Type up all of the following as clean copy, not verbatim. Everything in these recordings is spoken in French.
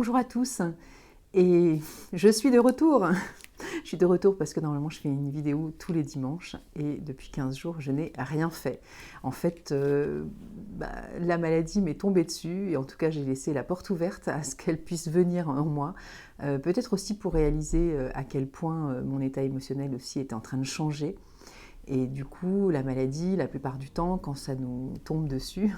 bonjour à tous et je suis de retour. Je suis de retour parce que normalement je fais une vidéo tous les dimanches et depuis 15 jours je n'ai rien fait. En fait, la maladie m'est tombée dessus et en tout cas j'ai laissé la porte ouverte à ce qu'elle puisse venir en moi. Peut-être aussi pour réaliser à quel point mon état émotionnel aussi était en train de changer. Et du coup, la maladie, la plupart du temps, quand ça nous tombe dessus,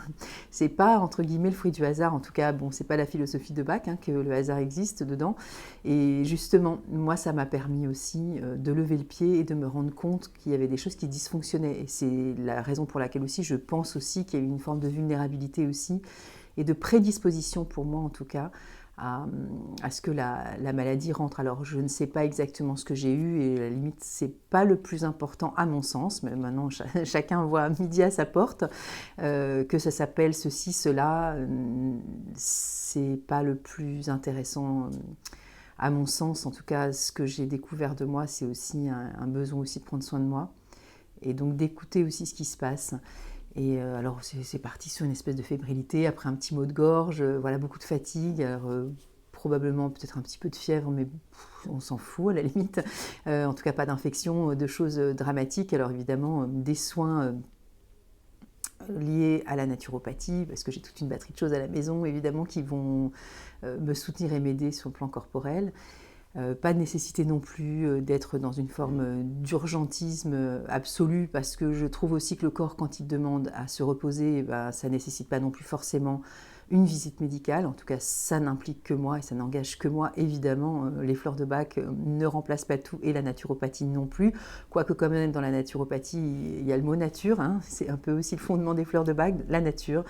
c'est pas entre guillemets le fruit du hasard. En tout cas, bon, c'est pas la philosophie de Bach que le hasard existe dedans. Et justement, moi, ça m'a permis aussi de lever le pied et de me rendre compte qu'il y avait des choses qui dysfonctionnaient. Et c'est la raison pour laquelle aussi je pense aussi qu'il y a eu une forme de vulnérabilité aussi et de prédisposition pour moi en tout cas à ce que la maladie rentre. Alors je ne sais pas exactement ce que j'ai eu et à la limite c'est pas le plus important à mon sens, mais maintenant chacun voit midi à sa porte, que ça s'appelle ceci, cela, c'est pas le plus intéressant à mon sens. En tout cas ce que j'ai découvert de moi c'est aussi un besoin aussi de prendre soin de moi et donc d'écouter aussi ce qui se passe. Et alors c'est parti sur une espèce de fébrilité, après un petit mot de gorge, voilà, beaucoup de fatigue, alors, probablement peut-être un petit peu de fièvre, mais on s'en fout à la limite. En tout cas pas d'infection, de choses dramatiques. Alors évidemment des soins liés à la naturopathie, parce que j'ai toute une batterie de choses à la maison évidemment qui vont me soutenir et m'aider sur le plan corporel. Pas de nécessité non plus d'être dans une forme d'urgentisme absolu parce que je trouve aussi que le corps, quand il demande à se reposer, ça ne nécessite pas non plus forcément une visite médicale. En tout cas, ça n'implique que moi et ça n'engage que moi. Évidemment, les fleurs de Bach ne remplacent pas tout et la naturopathie non plus. Quoique quand même dans la naturopathie, il y a le mot nature. C'est un peu aussi le fondement des fleurs de Bach, la nature.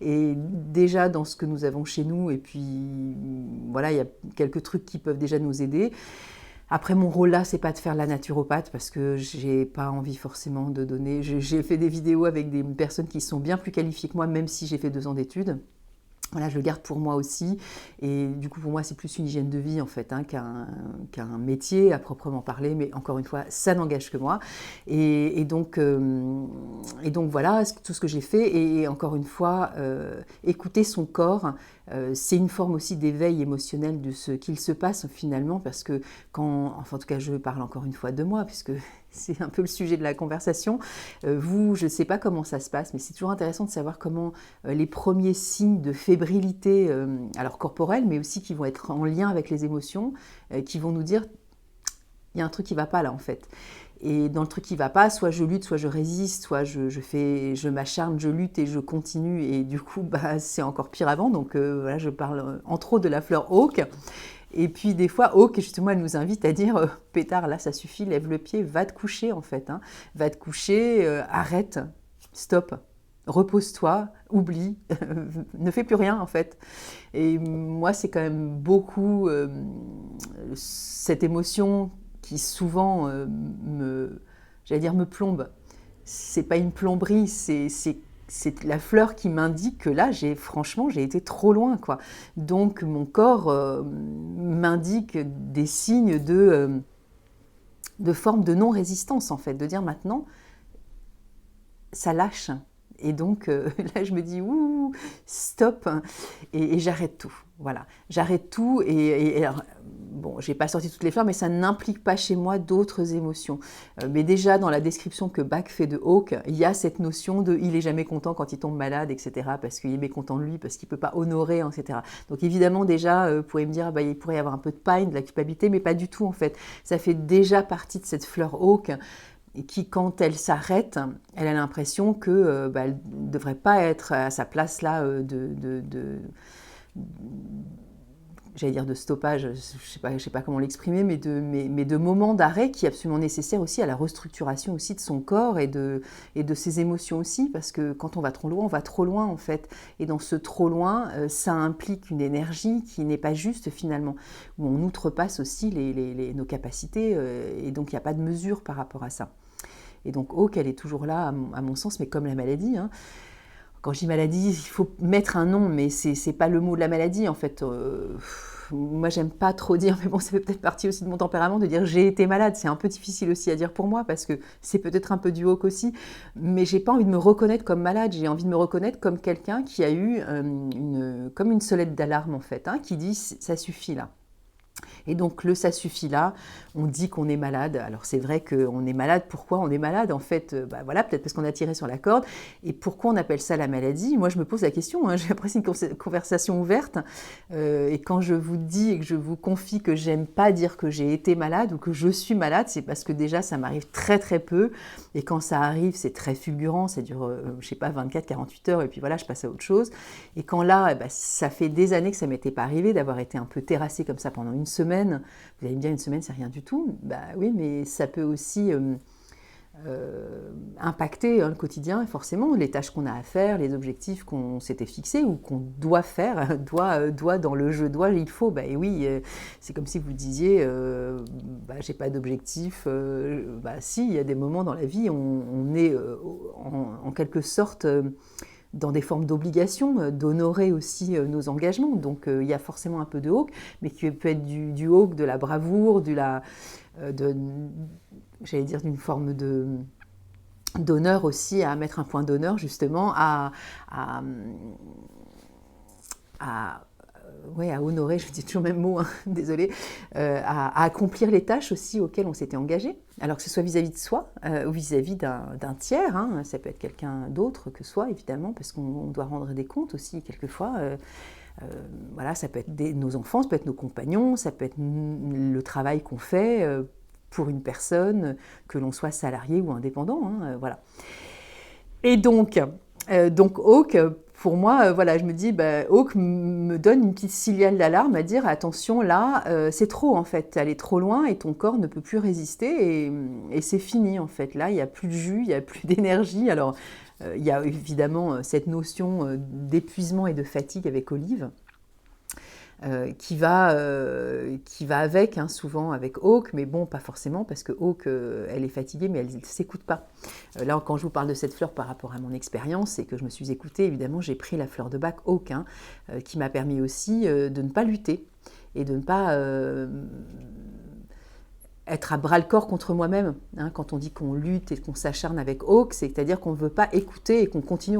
Et déjà dans ce que nous avons chez nous, et puis voilà, il y a quelques trucs qui peuvent déjà nous aider. Après, mon rôle là, c'est pas de faire la naturopathe parce que j'ai pas envie forcément de donner. J'ai fait des vidéos avec des personnes qui sont bien plus qualifiées que moi, même si j'ai fait 2 ans d'études. Voilà, je le garde pour moi aussi. Et du coup, pour moi, c'est plus une hygiène de vie, en fait, qu'un métier à proprement parler. Mais encore une fois, ça n'engage que moi. Et donc, voilà tout ce que j'ai fait. Et encore une fois, écouter son corps, c'est une forme aussi d'éveil émotionnel de ce qu'il se passe finalement. Parce que enfin, en tout cas, je parle encore une fois de moi, puisque c'est un peu le sujet de la conversation. Vous, je ne sais pas comment ça se passe, mais c'est toujours intéressant de savoir comment les premiers signes de fébrilité, alors corporelle, mais aussi qui vont être en lien avec les émotions, qui vont nous dire il y a un truc qui ne va pas là en fait. Et dans le truc qui ne va pas, soit je lutte, soit je résiste, soit je m'acharne, je lutte et je continue. Et du coup, c'est encore pire avant. Donc voilà, je parle entre autres de la fleur Hawk. Et puis des fois, Hawk, justement, elle nous invite à dire pétard, là, ça suffit, lève le pied, va te coucher en fait. Va te coucher, arrête, stop, repose-toi, oublie, ne fais plus rien en fait. Et moi, c'est quand même beaucoup cette émotion qui souvent me plombe. C'est pas une plomberie, c'est la fleur qui m'indique que là, franchement, j'ai été trop loin, quoi. Donc, mon corps m'indique des signes de forme de non-résistance, en fait, de dire maintenant, ça lâche. Et donc, là, je me dis, ouh, stop, et j'arrête tout. Voilà, j'arrête tout. Et alors, bon, j'ai pas sorti toutes les fleurs, mais ça n'implique pas chez moi d'autres émotions. Mais déjà, dans la description que Bach fait de Hawk, il y a cette notion de il est jamais content quand il tombe malade, etc., parce qu'il est mécontent de lui, parce qu'il peut pas honorer, etc. Donc évidemment, déjà, vous pourriez me dire, il pourrait y avoir un peu de peine, de la culpabilité, mais pas du tout, en fait. Ça fait déjà partie de cette fleur Hawk, et qui, quand elle s'arrête, elle a l'impression que elle ne devrait pas être à sa place là j'allais dire de stoppage, je sais pas comment l'exprimer, mais de moments d'arrêt qui est absolument nécessaire aussi à la restructuration aussi de son corps et de ses émotions aussi, parce que quand on va trop loin en fait. Et dans ce trop loin, ça implique une énergie qui n'est pas juste finalement, où on outrepasse aussi nos capacités, et donc il n'y a pas de mesure par rapport à ça. Et donc Hawk, elle est toujours là à mon sens, mais comme la maladie. Quand je dis maladie, il faut mettre un nom, mais c'est pas le mot de la maladie en fait. moi j'aime pas trop dire, mais bon, ça fait peut-être partie aussi de mon tempérament de dire j'ai été malade. C'est un peu difficile aussi à dire pour moi parce que c'est peut-être un peu du Hawk aussi, mais j'ai pas envie de me reconnaître comme malade. J'ai envie de me reconnaître comme quelqu'un qui a eu comme une sonnette d'alarme en fait, hein, qui dit ça suffit là. Et donc le ça suffit là, on dit qu'on est malade. Alors c'est vrai qu'on est malade. Pourquoi on est malade? En fait, voilà, peut-être parce qu'on a tiré sur la corde. Et pourquoi on appelle ça la maladie? Moi je me pose la question, hein, j'ai l'impression une conversation ouverte. Et quand je vous dis et que je vous confie que j'aime pas dire que j'ai été malade ou que je suis malade, c'est parce que déjà ça m'arrive très très peu. Et quand ça arrive, c'est très fulgurant, ça dure, je sais pas, 24-48 heures et puis voilà, je passe à autre chose. Et quand là, eh ben, ça fait des années que ça m'était pas arrivé d'avoir été un peu terrassée comme ça pendant une semaine. Vous allez me dire, une semaine, c'est rien du tout. Bah oui, mais ça peut aussi impacter le quotidien, forcément, les tâches qu'on a à faire, les objectifs qu'on s'était fixés ou qu'on doit faire, doit dans le jeu, il faut. Bah et oui, c'est comme si vous disiez, j'ai pas d'objectif. Si, il y a des moments dans la vie, on est en quelque sorte dans des formes d'obligation, d'honorer aussi nos engagements. Donc il y a forcément un peu de Hawk, mais qui peut être du Hawk, de la bravoure, j'allais dire d'une forme d'honneur aussi, à mettre un point d'honneur justement à honorer, je dis toujours le même mot, hein, désolée, à accomplir les tâches aussi auxquelles on s'était engagé. Alors que ce soit vis-à-vis de soi ou vis-à-vis d'un tiers, hein, ça peut être quelqu'un d'autre que soi évidemment, parce qu'on doit rendre des comptes aussi quelquefois. Voilà, ça peut être nos enfants, ça peut être nos compagnons, ça peut être le travail qu'on fait pour une personne, que l'on soit salarié ou indépendant, hein, voilà. Et donc Hawk, pour moi, voilà, je me dis, Hawk me donne une petite signal d'alarme à dire, attention, là, c'est trop en fait, aller trop loin et ton corps ne peut plus résister et c'est fini en fait. Là, il n'y a plus de jus, il n'y a plus d'énergie. Alors, il y a évidemment cette notion d'épuisement et de fatigue avec Olive. Qui va avec, hein, souvent avec Hawk, mais bon, pas forcément, parce que Hawk, elle est fatiguée, mais elle ne s'écoute pas. Là, quand je vous parle de cette fleur par rapport à mon expérience, c'est que je me suis écoutée, évidemment, j'ai pris la fleur de bac Hawk, hein, qui m'a permis aussi de ne pas lutter et de ne pas être à bras-le-corps contre moi-même. Hein, quand on dit qu'on lutte et qu'on s'acharne avec Hawk, c'est-à-dire qu'on ne veut pas écouter et qu'on continue.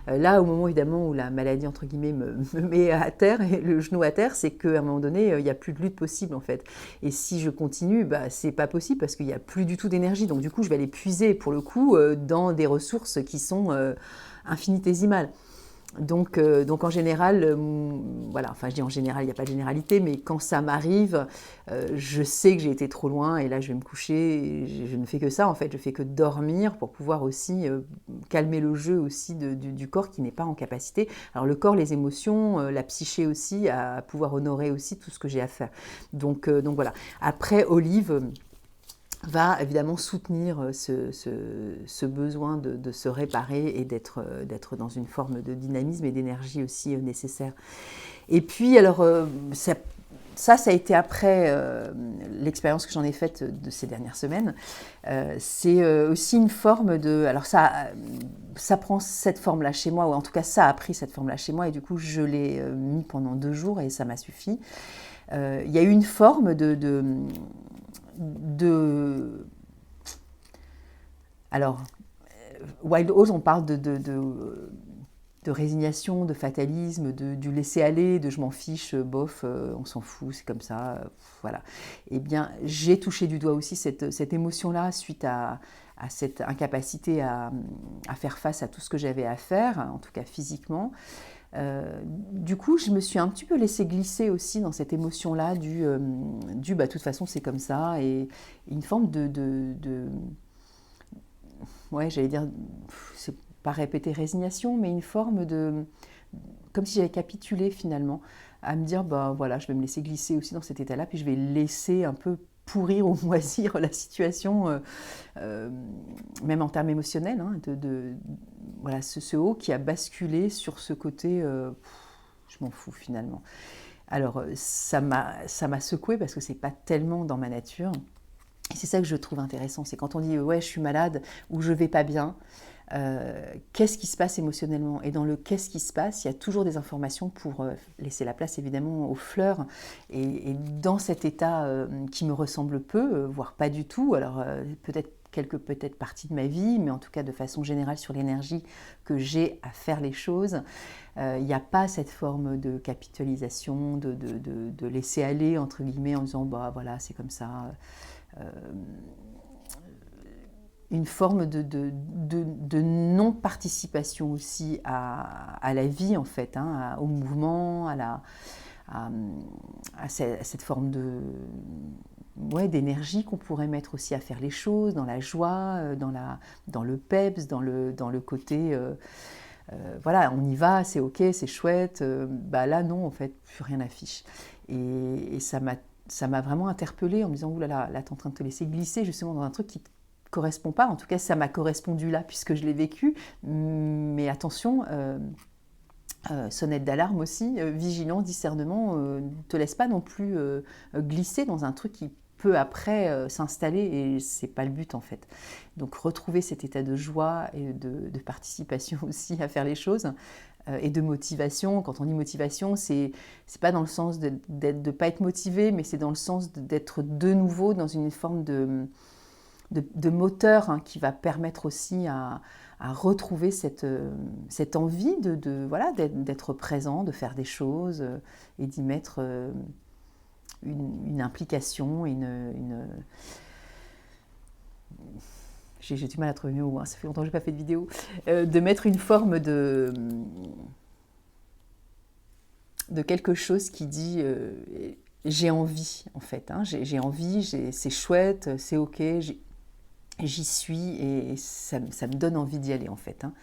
Là, au moment évidemment où la maladie, entre guillemets, me met à terre, et le genou à terre, c'est qu'à un moment donné, il n'y a plus de lutte possible en fait. Et si je continue, c'est pas possible parce qu'il n'y a plus du tout d'énergie. Donc du coup, je vais aller puiser pour le coup dans des ressources qui sont infinitésimales. Donc en général, voilà, enfin je dis en général, il n'y a pas de généralité, mais quand ça m'arrive, je sais que j'ai été trop loin et là je vais me coucher, et je ne fais que ça en fait, je fais que dormir pour pouvoir aussi calmer le jeu aussi du corps qui n'est pas en capacité. Alors le corps, les émotions, la psyché aussi, à pouvoir honorer aussi tout ce que j'ai à faire. Donc voilà. Après, Olive va évidemment soutenir ce besoin de se réparer et d'être dans une forme de dynamisme et d'énergie aussi nécessaire. Et puis, alors, ça a été après l'expérience que j'en ai faite de ces dernières semaines. C'est aussi une forme de... Alors ça prend cette forme-là chez moi, ou en tout cas ça a pris cette forme-là chez moi, et du coup je l'ai mis pendant 2 jours et ça m'a suffi. Il y a eu une forme alors, Wild Rose, on parle de résignation, de fatalisme, du laisser-aller, de je m'en fiche, bof, on s'en fout, c'est comme ça, voilà. Eh bien, j'ai touché du doigt aussi cette émotion-là suite à cette incapacité à faire face à tout ce que j'avais à faire, en tout cas physiquement. Du coup, je me suis un petit peu laissée glisser aussi dans cette émotion-là de toute façon, c'est comme ça, et une forme ouais, j'allais dire, c'est pas répéter résignation, mais une forme comme si j'avais capitulé finalement, à me dire, voilà, je vais me laisser glisser aussi dans cet état-là, puis je vais laisser un peu pourrir ou moisir la situation, même en termes émotionnels, hein, voilà, ce haut qui a basculé sur ce côté, je m'en fous finalement. Alors ça m'a secouée parce que c'est pas tellement dans ma nature. Et c'est ça que je trouve intéressant, c'est quand on dit ouais je suis malade ou je vais pas bien, qu'est-ce qui se passe émotionnellement. Et dans le qu'est-ce qui se passe, il y a toujours des informations pour laisser la place évidemment aux fleurs. Et dans cet état qui me ressemble peu, voire pas du tout, alors peut-être partie de ma vie, mais en tout cas de façon générale sur l'énergie que j'ai à faire les choses, il n'y a pas cette forme de capitalisation, de laisser aller, entre guillemets, en disant bah voilà, c'est comme ça. Une forme de non-participation aussi à la vie, en fait, hein, au mouvement, à cette forme d'énergie qu'on pourrait mettre aussi à faire les choses, dans la joie, dans le peps, dans le côté voilà, on y va, c'est ok, c'est chouette. Bah là, non, en fait, plus rien n'affiche. Et ça m'a vraiment interpellée en me disant, oulala, là, t'es en train de te laisser glisser justement dans un truc qui ne correspond pas. En tout cas, ça m'a correspondu là, puisque je l'ai vécu. Mais attention, sonnette d'alarme aussi, vigilant, discernement, ne te laisse pas non plus glisser dans un truc qui peut après s'installer et c'est pas le but en fait. Donc retrouver cet état de joie et de participation aussi à faire les choses et de motivation. Quand on dit motivation, c'est pas dans le sens de ne pas être motivé, mais c'est dans le sens d'être de nouveau dans une forme de moteur hein, qui va permettre aussi à retrouver cette envie voilà, d'être présent, de faire des choses et d'y mettre une implication, j'ai du mal à trouver mes mots, hein, ça fait longtemps que je n'ai pas fait de vidéo, de mettre une forme de quelque chose qui dit j'ai envie en fait, hein, j'ai envie, c'est chouette, c'est ok, j'y suis et ça me donne envie d'y aller en fait. Hein.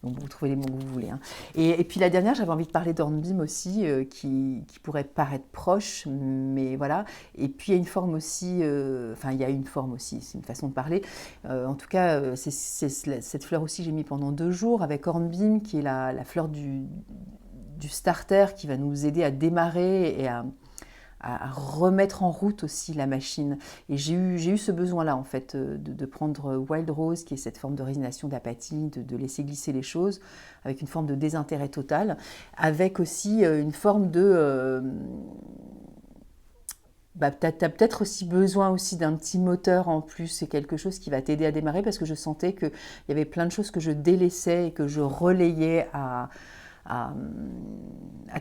Donc vous trouvez les mots que vous voulez. Hein. Et puis la dernière, j'avais envie de parler d'Hornbeam aussi, qui pourrait paraître proche, mais voilà. Et puis il y a une forme aussi, il y a une forme aussi, c'est une façon de parler. En tout cas, cette fleur aussi, j'ai mis pendant 2 jours avec Hornbeam, qui est la fleur du starter qui va nous aider à démarrer et à remettre en route aussi la machine. Et j'ai eu ce besoin-là, en fait, de prendre Wild Rose, qui est cette forme de résignation, d'apathie, de laisser glisser les choses, avec une forme de désintérêt total, avec aussi une forme de... tu as peut-être aussi besoin aussi d'un petit moteur en plus, c'est quelque chose qui va t'aider à démarrer, parce que je sentais qu'il y avait plein de choses que je délaissais et que je relayais à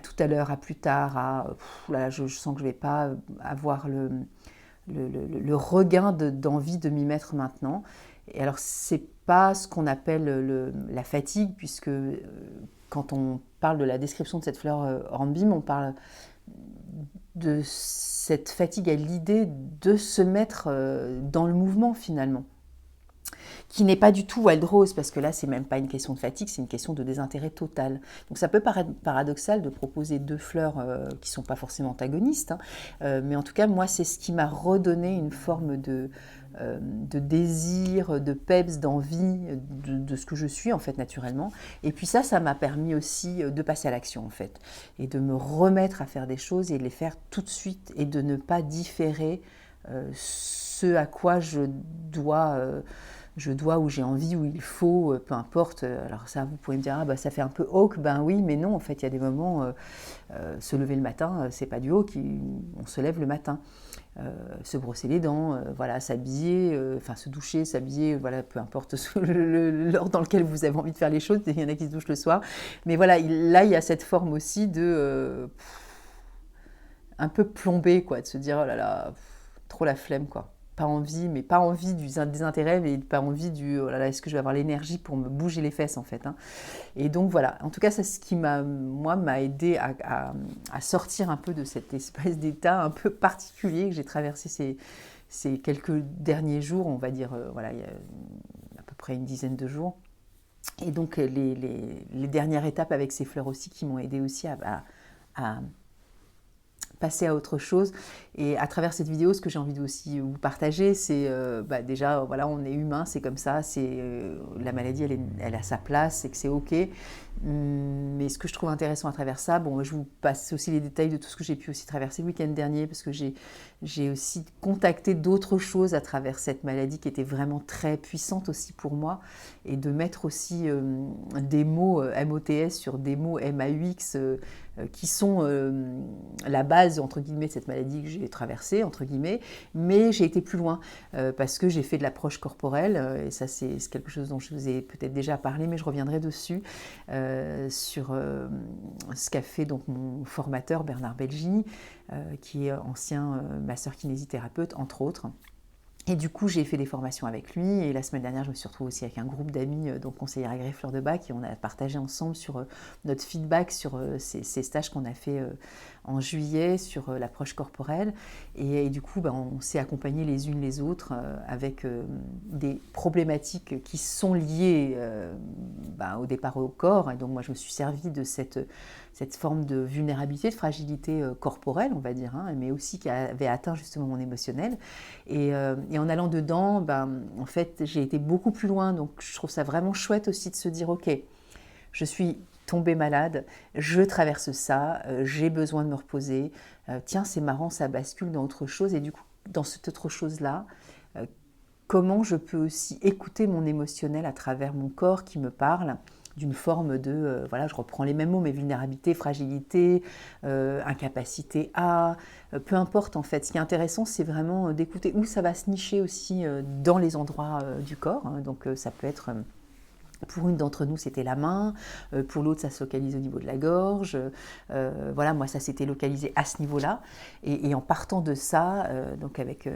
tout à l'heure, à plus tard, là, je sens que je ne vais pas avoir le regain d'envie de m'y mettre maintenant. Et alors, ce n'est pas ce qu'on appelle la fatigue, puisque quand on parle de la description de cette fleur Hornbeam, on parle de cette fatigue à l'idée de se mettre dans le mouvement finalement. Qui n'est pas du tout Wild Rose, parce que là, c'est même pas une question de fatigue, c'est une question de désintérêt total. Donc ça peut paraître paradoxal de proposer 2 fleurs qui ne sont pas forcément antagonistes, hein, mais en tout cas, moi, c'est ce qui m'a redonné une forme de désir, de peps, d'envie de ce que je suis, en fait, naturellement. Et puis ça m'a permis aussi de passer à l'action, en fait, et de me remettre à faire des choses et de les faire tout de suite, et de ne pas différer ce à quoi je dois où j'ai envie, où il faut, peu importe. Alors ça, vous pouvez me dire, ça fait un peu hawk, ben oui, mais non, en fait, il y a des moments, se lever le matin, c'est pas du hawk, on se lève le matin. Se brosser les dents, voilà, s'habiller, se doucher, s'habiller, voilà, peu importe l'ordre dans lequel vous avez envie de faire les choses, il y en a qui se douchent le soir. Mais voilà, là, il y a cette forme aussi de un peu plombé, quoi, de se dire, oh là là, trop la flemme, quoi. Pas envie, mais pas envie du désintérêt, mais pas envie du oh là là, est-ce que je vais avoir l'énergie pour me bouger les fesses en fait. Hein. Et donc voilà, en tout cas, c'est ce qui m'a aidé à sortir un peu de cette espèce d'état un peu particulier que j'ai traversé ces quelques derniers jours, on va dire, voilà, il y a à peu près une dizaine de jours. Et donc les dernières étapes avec ces fleurs aussi qui m'ont aidé aussi à passer à autre chose. Et à travers cette vidéo, ce que j'ai envie de aussi vous partager, c'est déjà, voilà, on est humain, c'est comme ça, la maladie, elle a sa place, et que c'est OK. Mais ce que je trouve intéressant à travers ça, bon, je vous passe aussi les détails de tout ce que j'ai pu aussi traverser le week-end dernier, parce que j'ai aussi contacté d'autres choses à travers cette maladie qui était vraiment très puissante aussi pour moi, et de mettre aussi des mots MOTS sur des mots MAUX qui sont la base, entre guillemets, de cette maladie que j'ai traversée, entre guillemets, mais j'ai été plus loin parce que j'ai fait de l'approche corporelle, et ça c'est quelque chose dont je vous ai peut-être déjà parlé, mais je reviendrai dessus, sur ce qu'a fait donc mon formateur Bernard Belgy, qui est ancien masseur kinésithérapeute, entre autres. Et du coup, j'ai fait des formations avec lui, et la semaine dernière, je me suis retrouvée aussi avec un groupe d'amis, donc conseillères agréées Fleur de Bac, et on a partagé ensemble sur notre feedback sur ces stages qu'on a fait en juillet sur l'approche corporelle. Et du coup, on s'est accompagnés les unes les autres avec des problématiques qui sont liées au départ au corps. Et donc moi, je me suis servie de cette forme de vulnérabilité, de fragilité corporelle, on va dire, mais aussi qui avait atteint justement mon émotionnel. Et en allant dedans, en fait, j'ai été beaucoup plus loin. Donc je trouve ça vraiment chouette aussi de se dire, OK, je suis tombée malade, je traverse ça, j'ai besoin de me reposer. Tiens, c'est marrant, ça bascule dans autre chose. Et du coup, dans cette autre chose-là, comment je peux aussi écouter mon émotionnel à travers mon corps qui me parle, d'une forme de, je reprends les mêmes mots, mais vulnérabilité, fragilité, incapacité à, peu importe en fait. Ce qui est intéressant, c'est vraiment d'écouter où ça va se nicher aussi dans les endroits du corps. Donc ça peut être... Pour une d'entre nous, c'était la main. Pour l'autre, ça se localise au niveau de la gorge. Moi, ça s'était localisé à ce niveau-là. Et en partant de ça, donc avec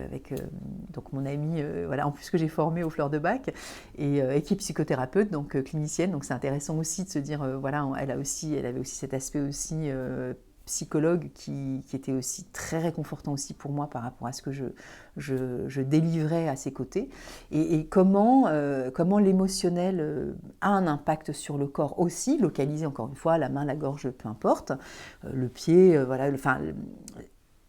donc mon amie, en plus que j'ai formé aux Fleurs de Bac, et équipe psychothérapeute, donc clinicienne. Donc c'est intéressant aussi de se dire, elle avait aussi cet aspect aussi psychologue qui était aussi très réconfortant aussi pour moi par rapport à ce que je délivrais à ses côtés, et comment l'émotionnel a un impact sur le corps aussi, localisé encore une fois, la main, la gorge, peu importe, le pied,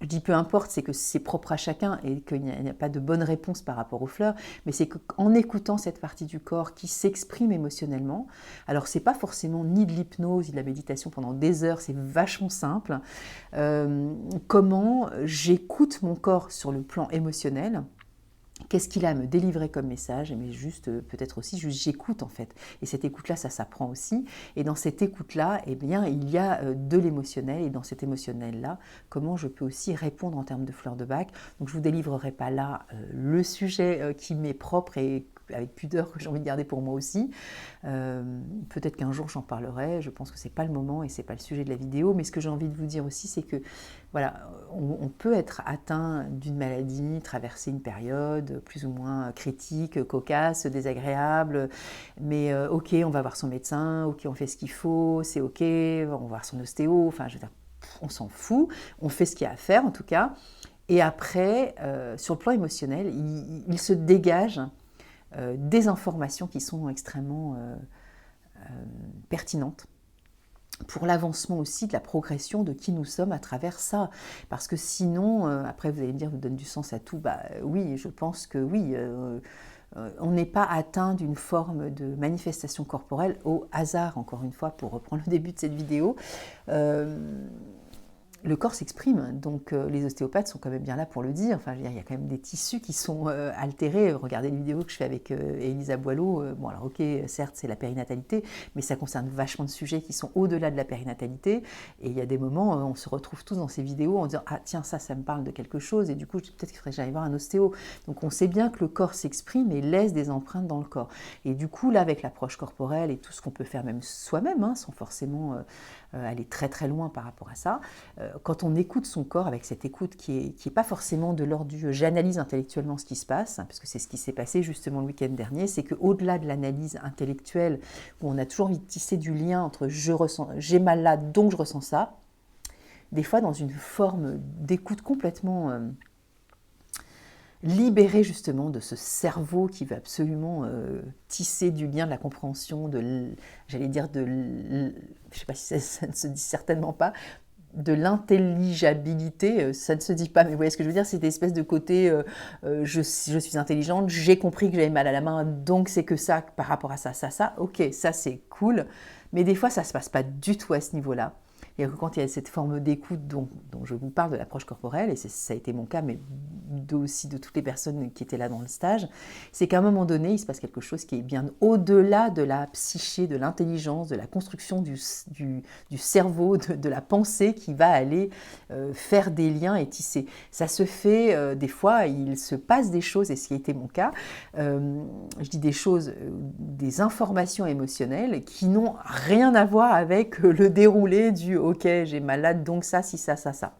je dis peu importe, c'est que c'est propre à chacun et qu'il n'y a pas de bonne réponse par rapport aux fleurs, mais c'est qu'en écoutant cette partie du corps qui s'exprime émotionnellement, alors c'est pas forcément ni de l'hypnose, ni de la méditation pendant des heures, c'est vachement simple, comment j'écoute mon corps sur le plan émotionnel. Qu'est-ce qu'il a à me délivrer comme message? Mais juste, peut-être aussi, juste j'écoute en fait. Et cette écoute-là, ça s'apprend aussi. Et dans cette écoute-là, il y a de l'émotionnel. Et dans cet émotionnel-là, comment je peux aussi répondre en termes de fleurs de bac. Donc je ne vous délivrerai pas là le sujet qui m'est propre et avec pudeur que j'ai envie de garder pour moi aussi. Peut-être qu'un jour j'en parlerai. Je pense que ce n'est pas le moment et ce n'est pas le sujet de la vidéo. Mais ce que j'ai envie de vous dire aussi, c'est que on peut être atteint d'une maladie, traverser une période plus ou moins critique, cocasse, désagréable, mais ok, on va voir son médecin, ok, on fait ce qu'il faut, c'est ok, on va voir son ostéo, enfin je veux dire, on s'en fout, on fait ce qu'il y a à faire en tout cas, et après, sur le plan émotionnel, il se dégage des informations qui sont extrêmement pertinentes pour l'avancement aussi de la progression de qui nous sommes à travers ça. Parce que sinon, après vous allez me dire, vous donne du sens à tout, oui, je pense que oui, on n'est pas atteint d'une forme de manifestation corporelle au hasard, encore une fois, pour reprendre le début de cette vidéo. Le corps s'exprime, donc les ostéopathes sont quand même bien là pour le dire. Enfin, je veux dire, il y a quand même des tissus qui sont altérés. Regardez les vidéos que je fais avec Elisa Boileau. Bon, alors ok, certes, c'est la périnatalité, mais ça concerne vachement de sujets qui sont au-delà de la périnatalité. Et il y a des moments, on se retrouve tous dans ces vidéos en disant « Ah tiens, ça me parle de quelque chose, et du coup, peut-être qu'il faudrait que j'aille voir un ostéo. » Donc on sait bien que le corps s'exprime et laisse des empreintes dans le corps. Et du coup, là, avec l'approche corporelle et tout ce qu'on peut faire même soi-même, sans forcément aller très très loin par rapport à ça, quand on écoute son corps avec cette écoute qui est pas forcément de l'ordre du j'analyse intellectuellement ce qui se passe, parce que c'est ce qui s'est passé justement le week-end dernier, c'est qu'au-delà de l'analyse intellectuelle, où on a toujours envie de tisser du lien entre j'ai mal là, donc je ressens ça, des fois dans une forme d'écoute complètement libérée justement de ce cerveau qui veut absolument tisser du lien, de la compréhension, je ne sais pas si ça ne se dit certainement pas, de l'intelligibilité, ça ne se dit pas, mais vous voyez ce que je veux dire, c'est cette espèce de côté je suis intelligente, j'ai compris que j'avais mal à la main, donc c'est que ça par rapport à ça, ça, ok, ça c'est cool, mais des fois ça ne se passe pas du tout à ce niveau-là. Et quand il y a cette forme d'écoute dont je vous parle de l'approche corporelle, et ça a été mon cas, mais aussi de toutes les personnes qui étaient là dans le stage, c'est qu'à un moment donné, il se passe quelque chose qui est bien au-delà de la psyché, de l'intelligence, de la construction du cerveau, de la pensée qui va aller faire des liens et tisser. Ça se fait, des fois, il se passe des choses, et ce qui a été mon cas, je dis des choses, des informations émotionnelles qui n'ont rien à voir avec le déroulé du « ok, j'ai malade, donc ça, si ça, ça, ça ».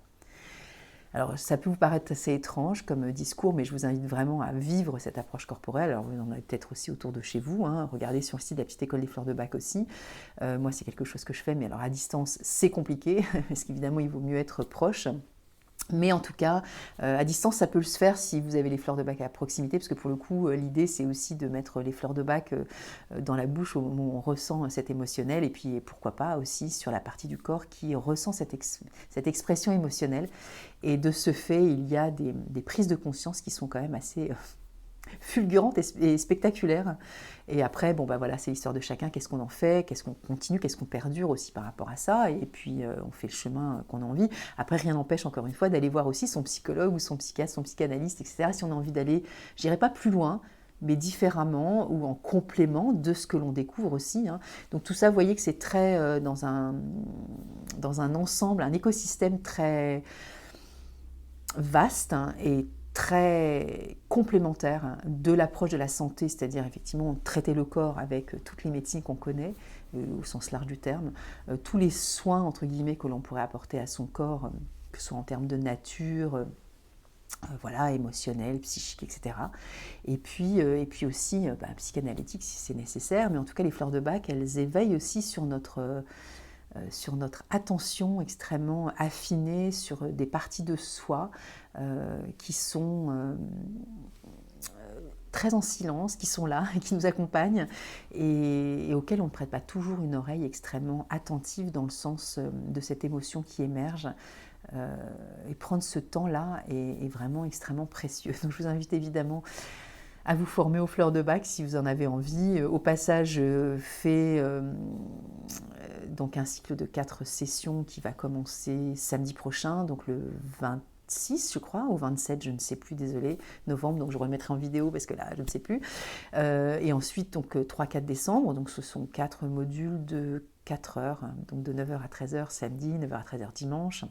Alors, ça peut vous paraître assez étrange comme discours, mais je vous invite vraiment à vivre cette approche corporelle. Alors, vous en avez peut-être aussi autour de chez vous. Regardez sur le site de la Petite École des Fleurs de Bac aussi. Moi, c'est quelque chose que je fais, mais alors à distance, c'est compliqué, parce qu'évidemment, il vaut mieux être proche. Mais en tout cas, à distance, ça peut se faire si vous avez les fleurs de bac à proximité, parce que pour le coup, l'idée, c'est aussi de mettre les fleurs de bac dans la bouche au moment où on ressent cet émotionnel, et puis pourquoi pas aussi sur la partie du corps qui ressent cette expression émotionnelle. Et de ce fait, il y a des prises de conscience qui sont quand même assez fulgurante et spectaculaire. Et après, bon, bah voilà, c'est l'histoire de chacun. Qu'est-ce qu'on en fait? Qu'est-ce qu'on continue? Qu'est-ce qu'on perdure aussi par rapport à ça? Et puis, on fait le chemin qu'on a envie. Après, rien n'empêche, encore une fois, d'aller voir aussi son psychologue ou son psychiatre, son psychanalyste, etc. Si on a envie d'aller, je dirais pas plus loin, mais différemment ou en complément de ce que l'on découvre aussi. Donc tout ça, vous voyez que c'est très dans un ensemble, un écosystème très vaste et très complémentaire de l'approche de la santé, c'est-à-dire effectivement traiter le corps avec toutes les médecines qu'on connaît, au sens large du terme, tous les soins entre guillemets que l'on pourrait apporter à son corps, que ce soit en termes de nature, voilà, émotionnel, psychique, etc. Et puis aussi psychanalytique si c'est nécessaire, mais en tout cas les fleurs de bac, elles éveillent aussi sur notre attention extrêmement affinée sur des parties de soi qui sont très en silence, qui sont là, qui nous accompagnent et auxquelles on ne prête pas toujours une oreille extrêmement attentive dans le sens de cette émotion qui émerge. Et prendre ce temps-là est vraiment extrêmement précieux. Donc je vous invite évidemment à vous former aux fleurs de bac si vous en avez envie. Au passage, fait donc un cycle de 4 sessions qui va commencer samedi prochain, donc le 26 je crois, ou 27, je ne sais plus, désolé, novembre, donc je remettrai en vidéo parce que là, je ne sais plus. Et ensuite, donc 3-4 décembre, donc ce sont 4 modules de 4 heures, donc de 9h à 13h samedi, 9h à 13h dimanche.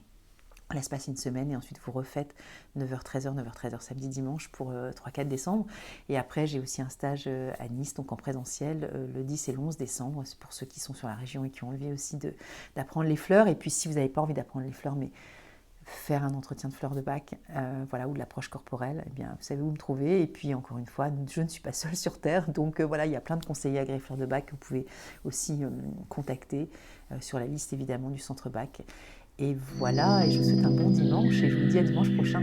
On laisse passer une semaine et ensuite vous refaites 9h-13h, 9h-13h samedi, dimanche pour 3-4 décembre. Et après, j'ai aussi un stage à Nice, donc en présentiel, le 10 et le 11 décembre. C'est pour ceux qui sont sur la région et qui ont envie aussi d'apprendre les fleurs. Et puis si vous n'avez pas envie d'apprendre les fleurs, mais faire un entretien de fleurs de bac, voilà, ou de l'approche corporelle, eh bien, vous savez où me trouver. Et puis encore une fois, je ne suis pas seule sur Terre, donc voilà, il y a plein de conseillers agréés fleurs de bac que vous pouvez aussi contacter sur la liste évidemment du centre bac. Et voilà, et je vous souhaite un bon dimanche et je vous dis à dimanche prochain.